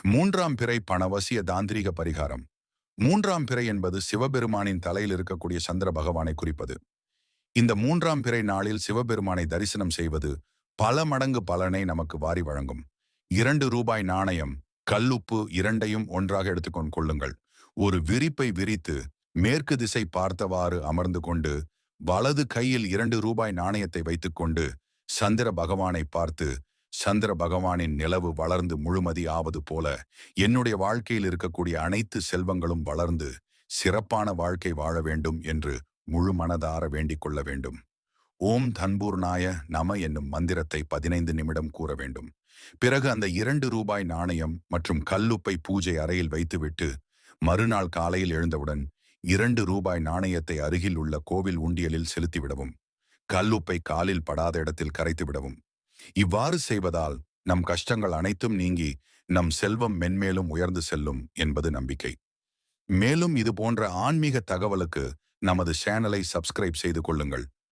மூன்றாம் பிறை பணவசிய தாந்திரிக பரிகாரம். மூன்றாம் பிறை என்பது சிவபெருமானின் தலையில் இருக்கக்கூடிய சந்திர பகவானை குறிப்பது. இந்த மூன்றாம் பிறை நாளில் சிவபெருமானை தரிசனம் செய்வது பல மடங்கு பலனை நமக்கு வாரி வழங்கும். ரூபாய் 2 நாணயம், கல்லுப்பு இரண்டையும் ஒன்றாக எடுத்துக்கொண்டு கொள்ளுங்கள். ஒரு விரிப்பை விரித்து மேற்கு திசை பார்த்தவாறு அமர்ந்து கொண்டு வலது கையில் ரூபாய் 2 நாணயத்தை வைத்துக்கொண்டு சந்திர பகவானை பார்த்து, சந்திர பகவானின் நிலவு வளர்ந்து முழுமதி ஆவது போல என்னுடைய வாழ்க்கையில் இருக்கக்கூடிய அனைத்து செல்வங்களும் வளர்ந்து சிறப்பான வாழ்க்கை வாழ வேண்டும் என்று முழு மனதார வேண்டிக் கொள்ள வேண்டும். ஓம் தன்பூர்ணாய நம என்னும் மந்திரத்தை 15 நிமிடம் கூற வேண்டும். பிறகு அந்த ரூபாய் 2 நாணயம் மற்றும் கல்லுப்பை பூஜை அறையில் வைத்துவிட்டு மறுநாள் காலையில் எழுந்தவுடன் ரூபாய் 2 நாணயத்தை அருகில் உள்ள கோவில் உண்டியலில் செலுத்திவிடவும். கல்லுப்பை காலில் படாத இடத்தில் கரைத்து விடவும். இவ்வாறு செய்வதால் நம் கஷ்டங்கள் அனைத்தும் நீங்கி நம் செல்வம் மென்மேலும் உயர்ந்து செல்லும் என்பது நம்பிக்கை. மேலும் இது போன்ற ஆன்மீக தகவலுக்கு நமது சேனலை சப்ஸ்கிரைப் செய்து கொள்ளுங்கள்.